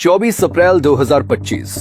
24 अप्रैल 2025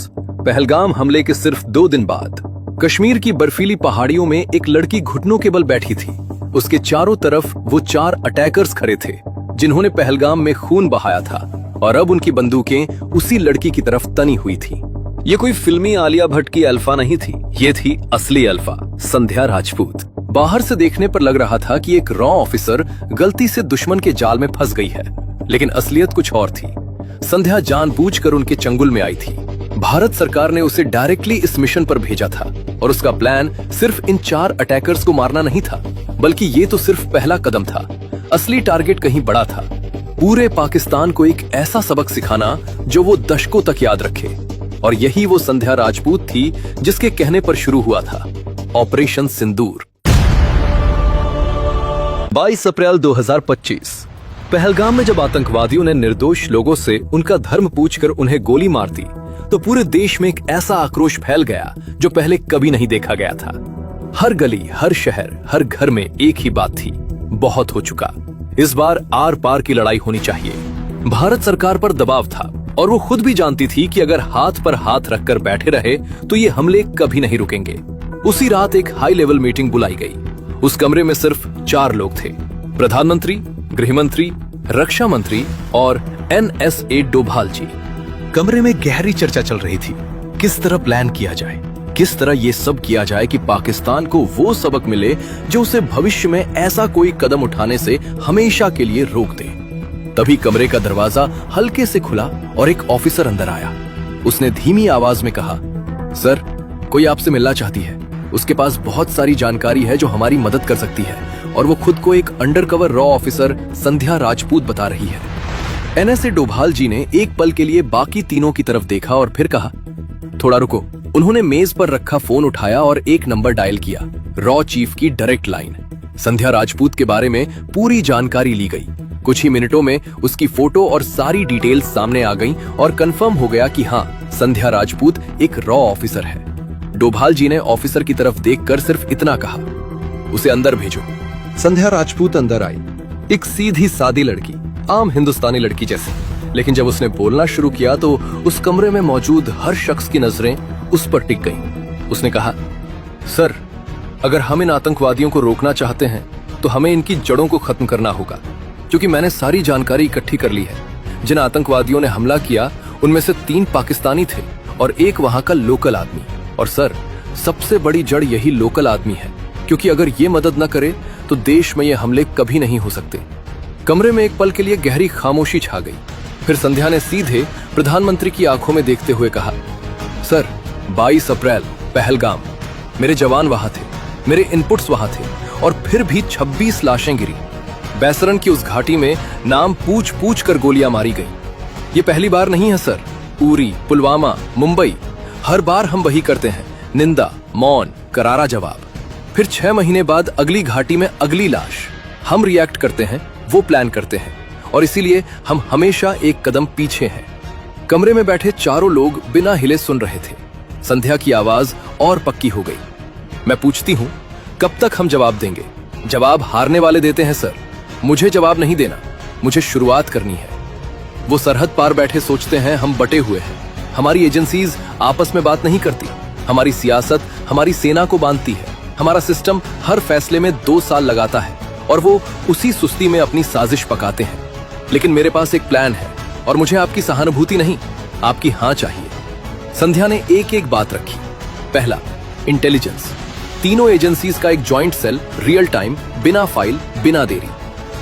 पहलगाम हमले के सिर्फ 2 दिन बाद कश्मीर की बर्फीली पहाड़ियों में एक लड़की घुटनों के बल बैठी थी। उसके चारों तरफ वो 4 अटैकर्स खड़े थे जिन्होंने पहलगाम में खून बहाया था और अब उनकी बंदूकें उसी लड़की की तरफ तनी हुई थी। ये कोई फिल्मी आलिया भट्ट की अल्फा नहीं थी, ये थी असली अल्फा संध्या राजपूत। बाहर से देखने पर लग रहा था कि एक रॉ ऑफिसर गलती से दुश्मन के जाल में फंस गई है, लेकिन असलियत कुछ और थी। संध्या जानबूझकर उनके चंगुल में आई थी। भारत सरकार ने उसे डायरेक्टली इस मिशन पर भेजा था और उसका प्लान सिर्फ इन 4 अटैकर्स को मारना नहीं था, बल्कि ये तो सिर्फ पहला कदम था। असली टारगेट कहीं बड़ा था, पूरे पाकिस्तान को एक ऐसा सबक सिखाना जो वो दशकों तक याद रखे। और यही वो संध्या राजपूत थी जिसके कहने पर शुरू हुआ था ऑपरेशन सिंदूर। 22 अप्रैल 2025 पहलगाम में जब आतंकवादियों ने निर्दोष लोगों से उनका धर्म पूछकर उन्हें गोली मार दी तो पूरे देश में एक ऐसा आक्रोश फैल गया जो पहले कभी नहीं देखा गया था। हर गली, हर शहर, हर घर में एक ही बात थी, बहुत हो चुका, इस बार आर पार की लड़ाई होनी चाहिए। भारत सरकार पर दबाव था और वो खुद भी जानती थी कि अगर हाथ पर हाथ रखकर बैठे रहे तो ये हमले कभी नहीं रुकेंगे। उसी रात एक हाई लेवल मीटिंग बुलाई गई। उस कमरे में सिर्फ 4 लोग थे, प्रधानमंत्री, गृह मंत्री, रक्षा मंत्री और NSA डोभाल जी। कमरे में गहरी चर्चा चल रही थी, किस तरह प्लान किया जाए, किस तरह ये सब किया जाए कि पाकिस्तान को वो सबक मिले जो उसे भविष्य में ऐसा कोई कदम उठाने से हमेशा के लिए रोक दे। तभी कमरे का दरवाजा हल्के से खुला और एक ऑफिसर अंदर आया। उसने धीमी आवाज में कहा, सर, कोई आपसे मिलना चाहती है। उसके पास बहुत सारी जानकारी है जो हमारी मदद कर सकती है और वो खुद को एक अंडरकवर रॉ ऑफिसर संध्या राजपूत बता रही है। NSA डोभाल जी ने एक पल के लिए बाकी तीनों की तरफ देखा और फिर कहा, थोड़ा रुको। उन्होंने मेज पर रखा फोन उठाया और एक नंबर डायल किया, रॉ चीफ की डायरेक्ट लाइन। संध्या राजपूत के बारे में पूरी जानकारी ली गई। कुछ ही मिनटों में उसकी फोटो और सारी डिटेल्स सामने आ गईं और कंफर्म हो गया कि हाँ, संध्या राजपूत एक रॉ ऑफिसर है। डोभाल जी ने ऑफिसर की तरफ देखकर सिर्फ इतना कहा, उसे अंदर भेजो। संध्या राजपूत अंदर आई, एक सीधी सादी लड़की, आम हिंदुस्तानी लड़की जैसी। लेकिन जब उसने बोलना शुरू किया तो उस कमरे में मौजूद हर शख्स की नजरें उस पर टिक गईं। उसने कहा, सर, अगर हम इन आतंकवादियों को रोकना चाहते हैं तो हमें इनकी जड़ों को खत्म करना होगा, क्योंकि मैंने सारी जानकारी इकट्ठी कर ली है। जिन आतंकवादियों ने हमला किया उनमें से 3 पाकिस्तानी थे और एक वहां का लोकल आदमी। और सर, सबसे बड़ी जड़ यही लोकल आदमी है, क्योंकि अगर ये मदद न करे तो देश में ये हमले कभी नहीं हो सकते। कमरे में एक पल के लिए गहरी खामोशी छा गई। फिर संध्या ने सीधे प्रधानमंत्री की आंखों में देखते हुए कहा, सर, 22 अप्रैल पहलगाम, मेरे जवान वहां थे, मेरे इनपुट्स वहां थे और फिर भी 26 लाशें गिरी। बैसरन की उस घाटी में नाम पूछ पूछ कर गोलियां मारी गई। ये पहली बार नहीं है सर, उरी, पुलवामा, मुंबई, हर बार हम वही करते हैं, निंदा, मौन, करारा जवाब। फिर 6 महीने बाद अगली घाटी में अगली लाश। हम रिएक्ट करते हैं, वो प्लान करते हैं और इसीलिए हम हमेशा एक कदम पीछे हैं। कमरे में बैठे चारों लोग बिना हिले सुन रहे थे। संध्या की आवाज और पक्की हो गई, मैं पूछती हूँ, कब तक हम जवाब देंगे? जवाब हारने वाले देते हैं सर, मुझे जवाब नहीं देना, मुझे शुरुआत करनी है। वो सरहद पार बैठे सोचते हैं हम बटे हुए हैं, हमारी एजेंसीज आपस में बात नहीं करती, हमारी सियासत हमारी सेना को बांधती है, हमारा सिस्टम हर फैसले में 2 साल लगाता है और वो उसी सुस्ती में अपनी साजिश पकाते हैं। लेकिन मेरे पास एक प्लान है और मुझे आपकी सहानुभूति नहीं, आपकी हाँ चाहिए। संध्या ने एक एक बात रखी। पहला, इंटेलिजेंस, तीनों एजेंसीज का एक जॉइंट सेल, रियल टाइम, बिना फाइल, बिना देरी।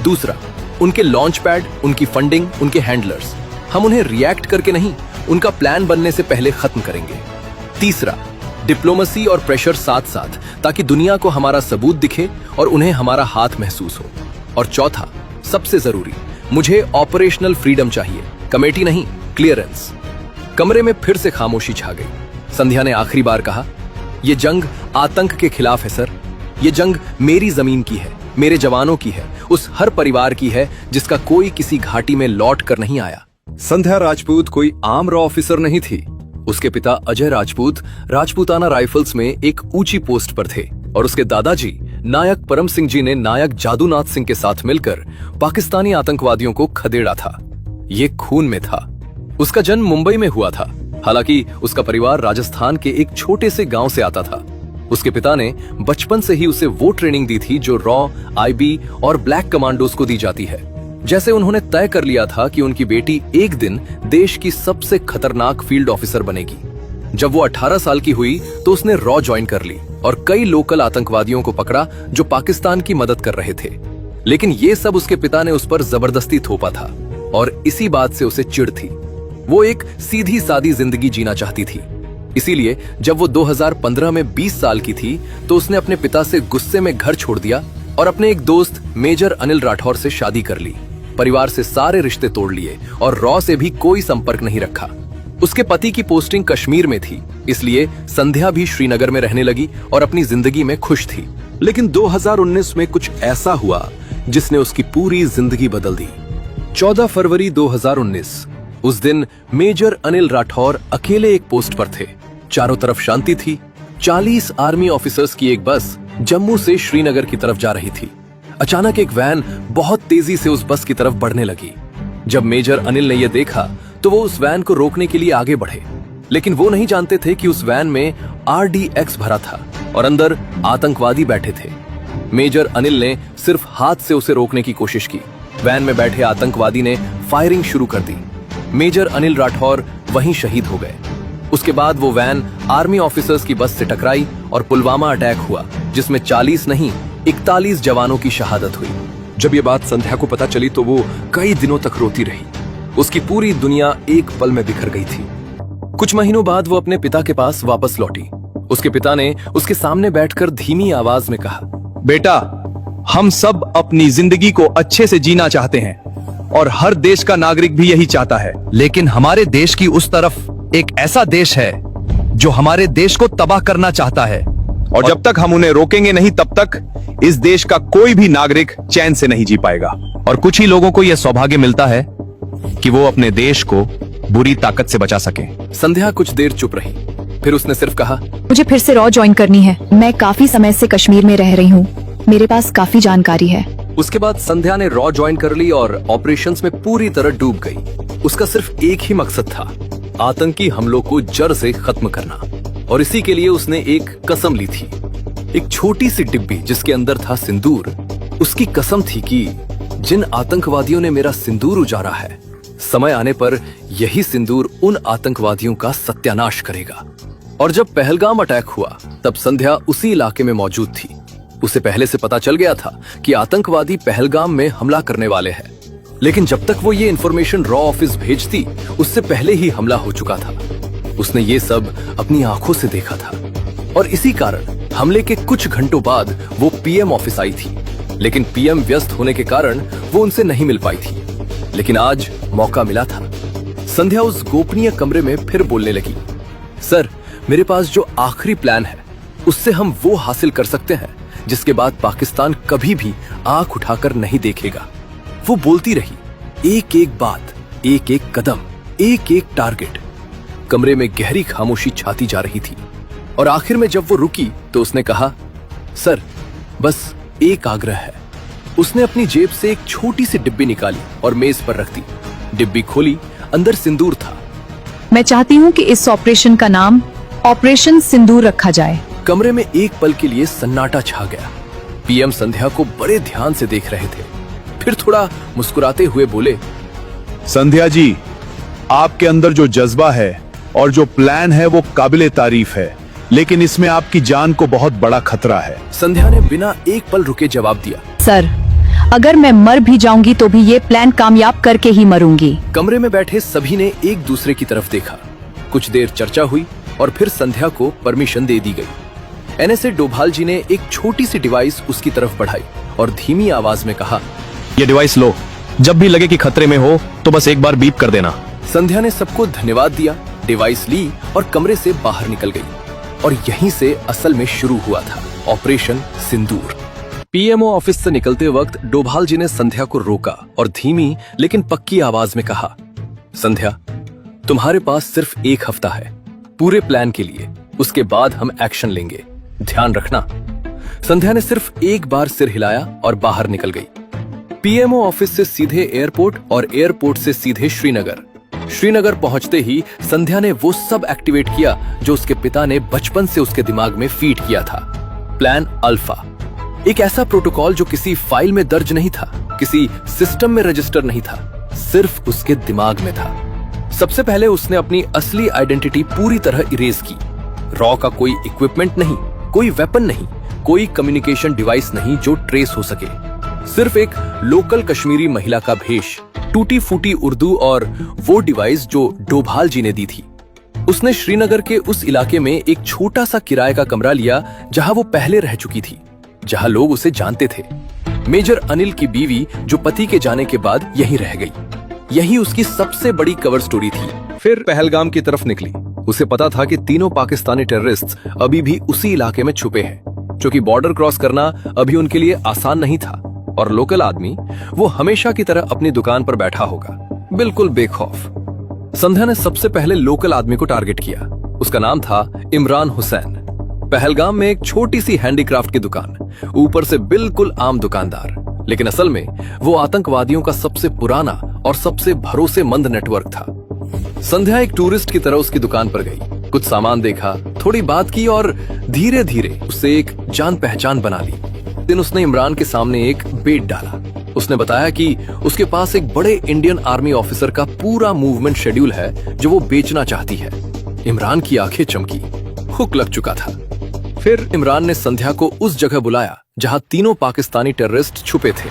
दूसरा, उनके लॉन्च पैड, उनकी फंडिंग, उनके हैंडलर्स, हम उन्हें रिएक्ट करके नहीं, उनका प्लान बनने से पहले खत्म करेंगे। तीसरा, डिप्लोमेसी और प्रेशर साथ साथ, ताकि दुनिया को हमारा सबूत दिखे और उन्हें हमारा हाथ महसूस हो। और चौथा, सबसे जरूरी, मुझे ऑपरेशनल फ्रीडम चाहिए, कमेटी नहीं, क्लियरेंस। कमरे में फिर से खामोशी छा गई। संध्या ने आखिरी बार कहा, यह जंग आतंक के खिलाफ है सर, ये जंग मेरी जमीन की है, मेरे जवानों की है, उस हर परिवार की है जिसका कोई किसी घाटी में लौट कर नहीं आया। संध्या राजपूत कोई आम रॉ ऑफिसर नहीं थी। उसके पिता अजय राजपूत राजपूताना राइफल्स में एक ऊंची पोस्ट पर थे और उसके दादाजी नायक परम सिंह जी ने नायक जादूनाथ सिंह के साथ मिलकर पाकिस्तानी आतंकवादियों को खदेड़ा था। ये खून में था। उसका जन्म मुंबई में हुआ था। हालांकि उसका परिवार राजस्थान के एक छोटे से गांव से आता था। उसके पिता ने बचपन से ही उसे वो ट्रेनिंग दी थी जो रॉ, आईबी और ब्लैक कमांडोज को दी जाती है। जैसे उन्होंने तय कर लिया था कि उनकी बेटी एक दिन देश की सबसे खतरनाक फील्ड ऑफिसर बनेगी। जब वो 18 साल की हुई तो उसने रॉ ज्वाइन कर ली और कई लोकल आतंकवादियों को पकड़ा जो पाकिस्तान की मदद कर रहे थे। लेकिन ये सब उसके पिता ने उस पर जबरदस्ती थोपा था और इसी बात से उसे चिढ़ थी। वो एक सीधी सादी जिंदगी जीना चाहती थी। इसीलिए जब वो 2015 में 20 साल की थी तो उसने अपने पिता से गुस्से में घर छोड़ दिया और अपने एक दोस्त मेजर अनिल राठौर से शादी कर ली। परिवार से सारे रिश्ते तोड़ लिए और रॉ से भी कोई संपर्क नहीं रखा। उसके पति की पोस्टिंग कश्मीर में थी, इसलिए संध्या भी श्रीनगर में रहने लगी और अपनी जिंदगी में खुश थी। लेकिन 2019 में कुछ ऐसा हुआ जिसने उसकी पूरी जिंदगी बदल दी। 14 फरवरी 2019, उस दिन मेजर अनिल राठौर अकेले एक पोस्ट पर थे। चारों तरफ शांति थी। 40 आर्मी ऑफिसर्स की एक बस जम्मू से श्रीनगर की तरफ जा रही थी। अचानक एक वैन बहुत तेजी से उस बस की तरफ बढ़ने लगी। जब मेजर अनिल ने यह देखा तो वो उस वैन को रोकने के लिए आगे बढ़े, लेकिन वो नहीं जानते थे कि उस वैन में RDX भरा था और अंदर आतंकवादी बैठे थे। मेजर अनिल ने सिर्फ हाथ से उसे रोकने की कोशिश की। वैन में बैठे आतंकवादी ने फायरिंग शुरू कर दी। मेजर अनिल राठौर वहीं शहीद हो गए। उसके बाद वो वैन आर्मी ऑफिसर्स की बस से टकराई और पुलवामा अटैक हुआ, जिसमें 40 नहीं 41 जवानों की शहादत हुई। जब ये बात संध्या को पता चली तो वो कई दिनों तक रोती रही। उसकी पूरी दुनिया एक पल में बिखर गई थी। कुछ महीनों बाद वो अपने पिता के पास वापस लौटी। उसके पिता ने उसके सामने बैठकर धीमी आवाज में कहा, बेटा, हम सब अपनी जिंदगी को अच्छे से जीना चाहते हैं और हर देश का नागरिक भी यही चाहता है, लेकिन हमारे देश की उस तरफ एक ऐसा देश है जो हमारे देश को तबाह करना चाहता है और जब तक हम उन्हें रोकेंगे नहीं तब तक इस देश का कोई भी नागरिक चैन से नहीं जी पाएगा। और कुछ ही लोगों को यह सौभाग्य मिलता है कि वो अपने देश को बुरी ताकत से बचा सके। संध्या कुछ देर चुप रही, फिर उसने सिर्फ कहा, मुझे फिर से रॉ ज्वाइन करनी है। मैं काफी समय से कश्मीर में रह रही हूँ, मेरे पास काफी जानकारी है। उसके बाद संध्या ने रॉ ज्वाइन कर ली और ऑपरेशंस में पूरी तरह डूब गई। उसका सिर्फ एक ही मकसद था, आतंकी हमलों को जड़ से खत्म करना। और इसी के लिए उसने एक कसम ली थी, एक छोटी सी डिब्बी जिसके अंदर था सिंदूर। उसकी कसम थी कि जिन आतंकवादियों ने मेरा सिंदूर उजाड़ा है, समय आने पर यही सिंदूर उन आतंकवादियों का सत्यानाश करेगा। और जब पहलगाम अटैक हुआ तब संध्या उसी इलाके में मौजूद थी। उसे पहले से पता चल गया था कि आतंकवादी पहलगाम में हमला करने वाले हैं, लेकिन जब तक वो ये इन्फॉर्मेशन रॉ ऑफिस भेजती उससे पहले ही हमला हो चुका था। उसने ये सब अपनी आंखों से देखा था और इसी कारण हमले के कुछ घंटों बाद वो PM ऑफिस आई थी, लेकिन PM व्यस्त होने के कारण वो उनसे नहीं मिल पाई थी। लेकिन आज मौका मिला था। संध्या उस गोपनीय कमरे में फिर बोलने लगी, सर, मेरे पास जो आखिरी प्लान है उससे हम वो हासिल कर सकते हैं जिसके बाद पाकिस्तान कभी भी आंख उठाकर नहीं देखेगा। वो बोलती रही, एक एक बात, एक एक कदम, एक एक टारगेट। कमरे में गहरी खामोशी छाती जा रही थी और आखिर में जब वो रुकी तो उसने कहा, सर, बस एक आग्रह है। उसने अपनी जेब से एक छोटी सी डिब्बी निकाली और मेज पर रख दी। डिब्बी खोली, अंदर सिंदूर था। मैं चाहती हूँ कि इस ऑपरेशन का नाम ऑपरेशन सिंदूर रखा जाए। कमरे में एक पल के लिए सन्नाटा छा गया। PM संध्या को बड़े ध्यान से देख रहे थे, फिर थोड़ा मुस्कुराते हुए बोले, संध्या जी, आपके अंदर जो जज्बा है और जो प्लान है वो काबिले तारीफ है, लेकिन इसमें आपकी जान को बहुत बड़ा खतरा है। संध्या ने बिना एक पल रुके जवाब दिया, सर, अगर मैं मर भी जाऊंगी तो भी ये प्लान कामयाब करके ही मरूंगी। कमरे में बैठे सभी ने एक दूसरे की तरफ देखा। कुछ देर चर्चा हुई और फिर संध्या को परमिशन दे दी गई। NSA डोभाल जी ने एक छोटी सी डिवाइस उसकी तरफ बढ़ाई और धीमी आवाज में कहा, ये डिवाइस लो, जब भी लगे कि खतरे में हो तो बस एक बार बीप कर देना। संध्या ने सबको धन्यवाद दिया, डिवाइस ली और कमरे से बाहर निकल गई। और यहीं से असल में शुरू हुआ था ऑपरेशन सिंदूर। PMO ऑफिस से निकलते वक्त डोभाल जी ने संध्या को रोका और धीमी लेकिन पक्की आवाज में कहा, संध्या, तुम्हारे पास सिर्फ एक हफ्ता है पूरे प्लान के लिए, उसके बाद हम एक्शन लेंगे, ध्यान रखना। संध्या ने सिर्फ एक बार सिर हिलाया और बाहर निकल गई। PMO ऑफिस से सीधे एयरपोर्ट और एयरपोर्ट से सीधे श्रीनगर। श्रीनगर पहुंचते ही संध्या ने वो सब एक्टिवेट किया जो उसके पिता ने बचपन से उसके दिमाग में फीड किया था। प्लान अल्फा, एक ऐसा प्रोटोकॉल जो किसी फाइल में दर्ज नहीं था, किसी सिस्टम में रजिस्टर नहीं था, सिर्फ उसके दिमाग में था। सबसे पहले उसने अपनी असली आइडेंटिटी पूरी तरह इरेज की। रॉ का कोई इक्विपमेंट नहीं, कोई वेपन नहीं, कोई कम्युनिकेशन डिवाइस नहीं जो ट्रेस हो सके, सिर्फ एक लोकल कश्मीरी महिला का भेष, टूटी फूटी उर्दू और वो डिवाइस जो डोभाल जी ने दी थी। उसने श्रीनगर के उस इलाके में एक छोटा सा किराए का कमरा लिया जहां वो पहले रह चुकी थी, जहां लोग उसे जानते थे। मेजर अनिल की बीवी जो पति के जाने के बाद यहीं रह गई। यही उसकी सबसे बड़ी कवर स्टोरी थी। फिर पहलगाम की तरफ निकली। उसे पता था कि तीनों पाकिस्तानी टेररिस्ट्स अभी भी उसी इलाके में छुपे हैं, क्योंकि बॉर्डर क्रॉस करना अभी उनके लिए आसान नहीं था और लोकल आदमी वो हमेशा की तरह अपनी दुकान पर बैठा होगा, बिल्कुल बेखौफ। संध्या ने सबसे पहले लोकल आदमी को टारगेट किया। उसका नाम था इमरान हुसैन। पहलगाम में एक छोटी सी हैंडीक्राफ्ट की दुकान, ऊपर से बिल्कुल आम दुकानदार, लेकिन असल में वो आतंकवादियों का सबसे पुराना और सबसे भरोसेमंद नेटवर्क था। संध्या एक टूरिस्ट की तरह उसकी दुकान पर गई, कुछ सामान देखा, थोड़ी बात की और धीरे धीरे उससे एक जान पहचान बना ली। दिन उसने इमरान के सामने एक बेट डाला। उसने बताया कि उसके पास एक बड़े इंडियन आर्मी ऑफिसर का पूरा मूवमेंट शेड्यूल है जो वो बेचना चाहती है। इमरान की आंखें चमकी, हुक लग चुका था। फिर इमरान ने संध्या को उस जगह बुलाया जहां तीनों पाकिस्तानी टेररिस्ट छुपे थे।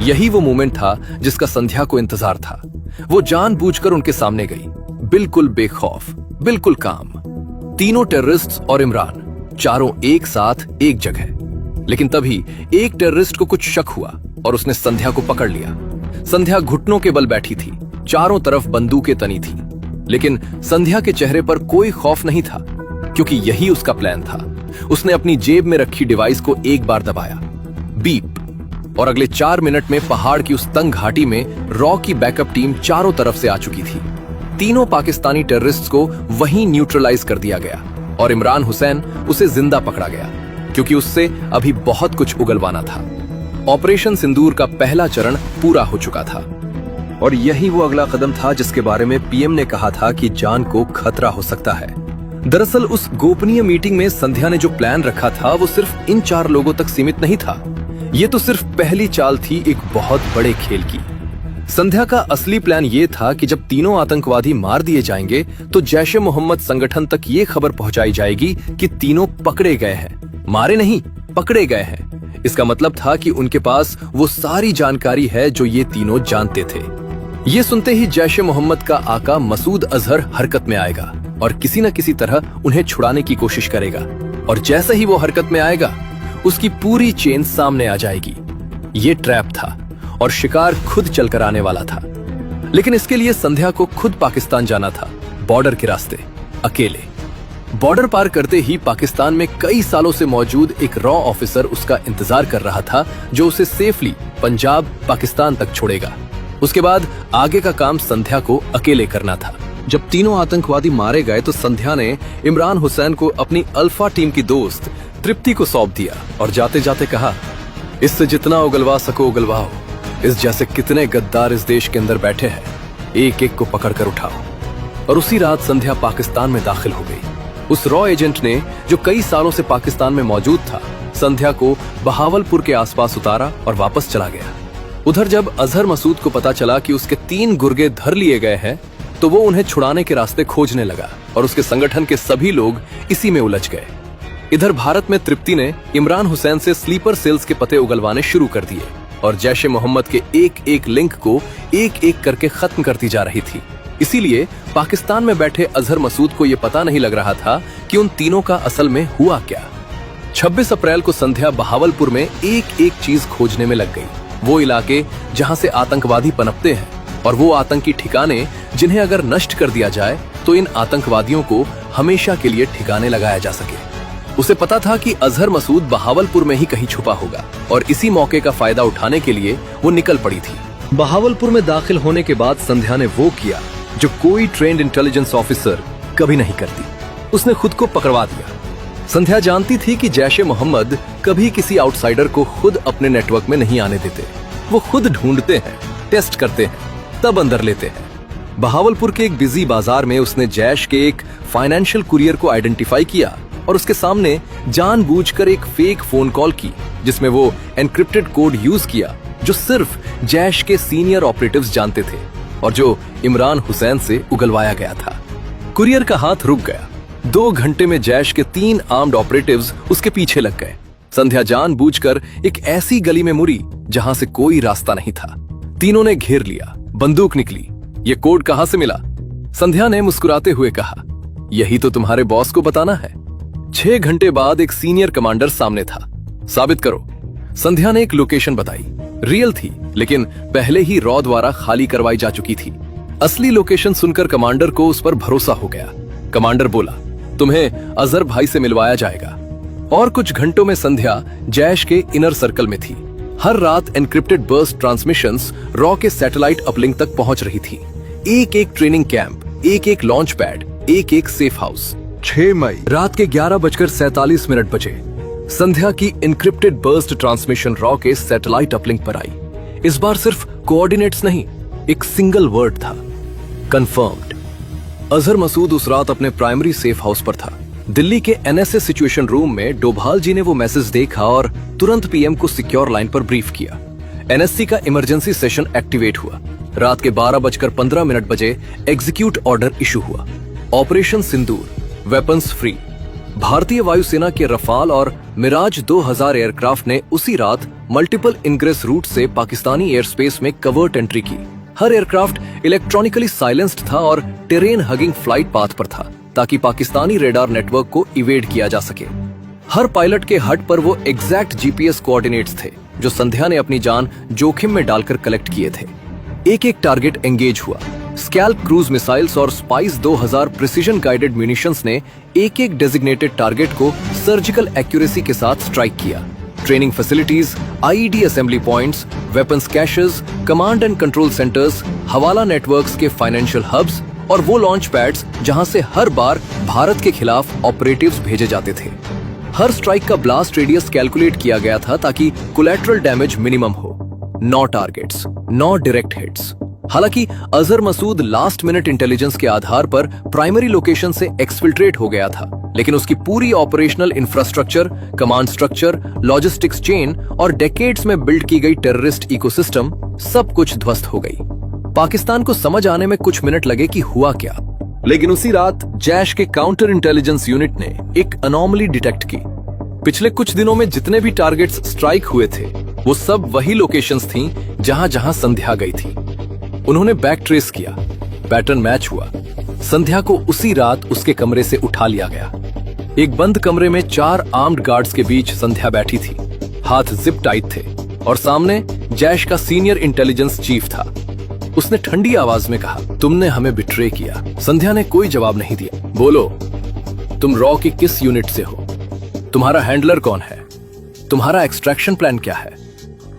यही वो मोमेंट था जिसका संध्या को इंतजार था। वो जानबूझकर उनके सामने गई, बिल्कुल बेखौफ, बिल्कुल काम। तीनों टेररिस्ट्स और इमरान, चारों एक साथ एक जगह। लेकिन तभी एक टेररिस्ट को कुछ शक हुआ और उसने संध्या को पकड़ लिया। संध्या घुटनों के बल बैठी थी, चारों तरफ बंदूकें तनी थी, लेकिन संध्या के चेहरे पर कोई खौफ नहीं था, क्योंकि यही उसका प्लान था। उसने अपनी जेब में रखी डिवाइस को एक बार दबाया, बीप, और अगले 4 मिनट में पहाड़ की उस तंग घाटी में रॉ की बैकअप टीम चारों तरफ से आ चुकी थी। तीनों पाकिस्तानी टेररिस्ट्स को वहीं न्यूट्रलाइज कर दिया गया और इमरान हुसैन उसे जिंदा पकड़ा गया, क्योंकि उससे अभी बहुत कुछ उगलवाना था। ऑपरेशन सिंदूर का पहला चरण पूरा हो चुका था और यही वो अगला कदम था जिसके बारे में पीएम ने कहा था कि जान को खतरा हो सकता है। दरअसल उस गोपनीय मीटिंग में संध्या ने जो प्लान रखा था वो सिर्फ इन 4 लोगों तक सीमित नहीं था। ये तो सिर्फ पहली चाल थी एक बहुत बड़े खेल की। संध्या का असली प्लान ये था कि जब तीनों आतंकवादी मार दिए जाएंगे तो जैश ए मोहम्मद संगठन तक ये खबर पहुंचाई जाएगी कि तीनों पकड़े गए हैं, मारे नहीं, पकड़े गए हैं। इसका मतलब था कि उनके पास वो सारी जानकारी है जो ये तीनों जानते थे। ये सुनते ही जैश ए मोहम्मद का आका मसूद अजहर हरकत में आएगा और किसी न किसी तरह उन्हें छुड़ाने की कोशिश करेगा, और जैसे ही वो हरकत में आएगा उसकी पूरी चेन सामने आ जाएगी। ये ट्रैप था और शिकार खुद चलकर आने वाला था। लेकिन इसके लिए संध्या को खुद पाकिस्तान जाना था, बॉर्डर के रास्ते, अकेले। बॉर्डर पार करते ही पाकिस्तान में कई सालों से मौजूद एक रॉ ऑफिसर उसका इंतजार कर रहा था, जो उसे सेफली पंजाब, पाकिस्तान तक छोड़ेगा। उसके बाद आगे का काम संध्या को अकेले करना था। जब तीनों आतंकवादी मारे गए तो संध्या ने इमरान हुसैन को अपनी अल्फा टीम की दोस्त तृप्ति को सौंप दिया और जाते जाते कहा, इससे जितना उगलवा सको उगलवाओ। इस जैसे कितने गद्दार इस देश के अंदर बैठे हैं, एक एक को पकड़ कर उठाओ। और उसी रात संध्या पाकिस्तान में दाखिल हो गई। उस रॉ एजेंट ने, जो कई सालों से पाकिस्तान में मौजूद था, संध्या को बहावलपुर के आसपास उतारा और वापस चला गया। उधर जब अजहर मसूद को पता चला कि उसके 3 गुर्गे धर लिए गए हैं, तो वो उन्हें छुड़ाने के रास्ते खोजने लगा और उसके संगठन के सभी लोग इसी में उलझ गए। इधर भारत में तृप्ति ने इमरान हुसैन से स्लीपर सेल्स के पते उगलवाने शुरू कर दिए और जैश ए मोहम्मद के एक एक लिंक को एक एक करके खत्म करती जा रही थी। इसीलिए पाकिस्तान में बैठे अजहर मसूद को यह पता नहीं लग रहा था कि उन तीनों का असल में हुआ क्या। 26 अप्रैल को संध्या बहावलपुर में एक एक चीज खोजने में लग गई। वो इलाके जहां से आतंकवादी पनपते हैं और वो आतंकी ठिकाने जिन्हें अगर नष्ट कर दिया जाए तो इन आतंकवादियों को हमेशा के लिए ठिकाने लगाया जा सके। उसे पता था कि अजहर मसूद बहावलपुर में ही कहीं छुपा होगा और इसी मौके का फायदा उठाने के लिए वो निकल पड़ी थी। बहावलपुर में दाखिल होने के बाद संध्या ने वो किया जो कोई ट्रेंड इंटेलिजेंस ऑफिसर कभी नहीं करती। उसने खुद को पकड़वा दिया। संध्या जानती थी कि जैश ए मोहम्मद कभी किसी आउटसाइडर को खुद अपने नेटवर्क में नहीं आने देते। वो खुद ढूंढते हैं, टेस्ट करते हैं, तब अंदर लेते हैं। बहावलपुर के एक बिजी बाजार में उसने जैश के एक फाइनेंशियल कुरियर को आइडेंटिफाई किया और उसके सामने जानबूझकर एक फेक फोन कॉल की जिसमें वो एनक्रिप्टेड कोड यूज किया जो सिर्फ जैश के सीनियर ऑपरेटिव्स जानते थे और जो इमरान हुसैन से उगलवाया गया था। कुरियर का हाथ रुक गया। 2 घंटे में जैश के 3 आर्म्ड ऑपरेटिव्स उसके पीछे लग गए। संध्या जानबूझकर एक ऐसी गली में मुड़ी जहां से कोई रास्ता नहीं था। तीनों ने घेर लिया। बंदूक निकली। ये कोड कहां से मिला? संध्या ने मुस्कुराते हुए कहा, यही तो तुम्हारे बॉस को बताना है। 6 घंटे बाद एक सीनियर कमांडर सामने था। साबित करो। संध्या ने एक लोकेशन बताई। रियल थी लेकिन पहले ही रॉ द्वारा खाली करवाई जा चुकी थी। असली लोकेशन सुनकर कमांडर को उस पर भरोसा हो गया। कमांडर बोला, तुम्हें अजहर भाई से मिलवाया जाएगा। और कुछ घंटों में संध्या जैश के इनर सर्कल में थी। हर रात एनक्रिप्टेड बर्स्ट ट्रांसमिशंस रॉ के सैटेलाइट अपलिंक तक पहुंच रही थी। एक एक ट्रेनिंग कैंप, एक एक लॉन्च पैड, एक एक सेफ हाउस। 6 मई रात के 11:47 बजे संध्या की एनक्रिप्टेड बर्स्ट ट्रांसमिशन रॉ के सैटेलाइट अपलिंक पर आई। इस बार सिर्फ कोऑर्डिनेट्स नहीं, एक सिंगल वर्ड था, कंफर्म्ड। अजहर मसूद उस रात अपने प्राइमरी सेफ हाउस पर था। दिल्ली के एनएसए सिचुएशन रूम में डोभाल जी ने वो मैसेज देखा और तुरंत पीएम को सिक्योर लाइन पर ब्रीफ किया। एनएससी का इमरजेंसी सेशन एक्टिवेट हुआ। रात के 12:15 बजे एग्जीक्यूट ऑर्डर इशू हुआ। ऑपरेशन सिंदूर, वेपन्स फ्री। भारतीय वायुसेना के रफाल और मिराज 2000 एयरक्राफ्ट ने उसी रात मल्टीपल इनग्रेस रूट से पाकिस्तानी एयर स्पेस में कवर्ट एंट्री की। हर एयरक्राफ्ट इलेक्ट्रॉनिकली साइलेंस्ड था और टेरेन हगिंग फ्लाइट पाथ पर था ताकि पाकिस्तानी रेडार नेटवर्क को इवेड किया जा सके। हर पायलट के हट पर वो एग्जैक्ट जीपीएस कोऑर्डिनेट्स थे जो संध्या ने अपनी जान जोखिम में डालकर कलेक्ट किए थे। एक एक टारगेट एंगेज हुआ। स्कैल्प क्रूज मिसाइल्स और स्पाइस 2000 प्रिसीजन गाइडेड म्यूनिशंस ने एक एक डेजिग्नेटेड टारगेट को सर्जिकल एक्यूरेसी के साथ स्ट्राइक किया। Training facilities, IED assembly points, weapons caches, command and control centres, हवाला नेटवर्क्स के फाइनेंशियल हब्स और वो लॉन्च पैड्स जहां से हर बार भारत के खिलाफ ऑपरेटिव्स भेजे जाते थे। हर स्ट्राइक का ब्लास्ट रेडियस कैलकुलेट किया गया था ताकि कोलैटरल डैमेज मिनिमम हो। 9 टारगेट्स, 9 डायरेक्ट हिट्स। हालांकि Azhar Masood last minute intelligence के आधार पर प्राइमरी लोकेशन से एक्सफिल्ट्रेट हो गया था, लेकिन उसकी पूरी operational infrastructure, command structure, logistics chain और डेकेड्स में बिल्ड की गई टेररिस्ट इकोसिस्टम सब कुछ ध्वस्त हो गई। पाकिस्तान को समझ आने में कुछ मिनट लगे कि हुआ क्या, लेकिन उसी रात जैश के काउंटर इंटेलिजेंस यूनिट ने एक अनोमली डिटेक्ट की। पिछले कुछ दिनों में जितने भी टारगेट्स स्ट्राइक हुए थे वो सब वही लोकेशंस थीं जहां जहां संध्या गई थी। उन्होंने बैक ट्रेस किया। पैटर्न मैच हुआ। संध्या को उसी रात उसके कमरे से उठा लिया गया। एक बंद कमरे में 4 आर्म्ड गार्ड्स के बीच संध्या बैठी थी। हाथ जिप टाइट थे और सामने जैश का सीनियर इंटेलिजेंस चीफ था। उसने ठंडी आवाज में कहा, तुमने हमें बिट्रे किया। संध्या ने कोई जवाब नहीं दिया। बोलो, तुम रॉ की किस यूनिट से हो? तुम्हारा हैंडलर कौन है? तुम्हारा एक्सट्रैक्शन प्लान क्या है?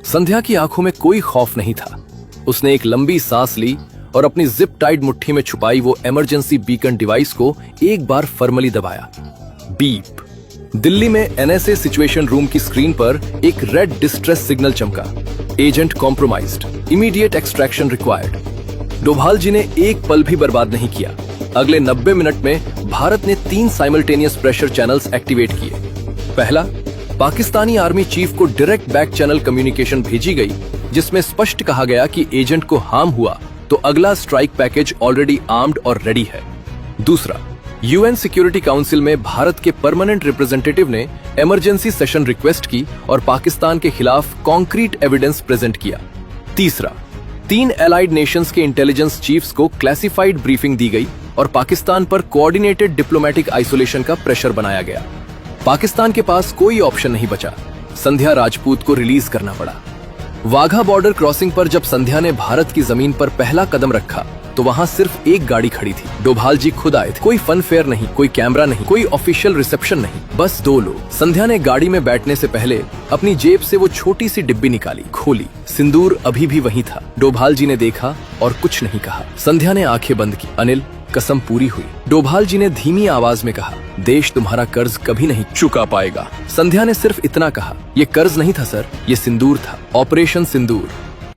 संध्या की आंखों में कोई खौफ नहीं था। उसने एक लंबी सांस ली और अपनी जिप टाइट मुट्ठी में छुपाई वो इमरजेंसी बीकन डिवाइस को एक बार फॉर्मली दबाया। बीप। दिल्ली में एनएसए सिचुएशन रूम की स्क्रीन पर एक रेड डिस्ट्रेस सिग्नल चमका। Agent compromised, immediate extraction required. Doval ji ने एक पल भी बर्बाद नहीं किया। अगले 90 मिनट में भारत ने 3 साइमल्टेनियस प्रेशर चैनल्स एक्टिवेट किए। पहला, पाकिस्तानी आर्मी चीफ को डायरेक्ट बैक चैनल कम्युनिकेशन भेजी गई जिसमें स्पष्ट कहा गया कि एजेंट को हार्म हुआ तो अगला स्ट्राइक पैकेज ऑलरेडी आर्म्ड और रेडी है। दूसरा, यूएन सिक्योरिटी काउंसिल में भारत के परमानेंट रिप्रेजेंटेटिव ने इमरजेंसी सेशन रिक्वेस्ट की और पाकिस्तान के खिलाफ कॉन्क्रीट एविडेंस प्रेजेंट किया। तीसरा, 3 एलाइड नेशंस के इंटेलिजेंस चीफ्स को क्लासिफाइड ब्रीफिंग दी गई और पाकिस्तान पर कोऑर्डिनेटेड डिप्लोमेटिक आइसोलेशन का प्रेशर बनाया गया। पाकिस्तान के पास कोई ऑप्शन नहीं बचा। संध्या राजपूत को रिलीज करना पड़ा। वाघा बॉर्डर क्रॉसिंग पर जब संध्या ने भारत की जमीन पर पहला कदम रखा तो वहां सिर्फ एक गाड़ी खड़ी थी। डोभाल जी खुद आए थे। कोई फनफेयर नहीं, कोई कैमरा नहीं, कोई ऑफिशियल रिसेप्शन नहीं, बस 2 लोग। संध्या ने गाड़ी में बैठने से पहले अपनी जेब से वो छोटी सी डिब्बी निकाली, खोली। सिंदूर अभी भी वहीं था। डोभाल जी ने देखा और कुछ नहीं कहा। संध्या ने आंखें बंद की। अनिल, कसम पूरी हुई। डोभाल जी ने धीमी आवाज में कहा, देश तुम्हारा कर्ज कभी नहीं चुका पाएगा। संध्या ने सिर्फ इतना कहा, ये कर्ज नहीं था सर, ये सिंदूर था। ऑपरेशन सिंदूर।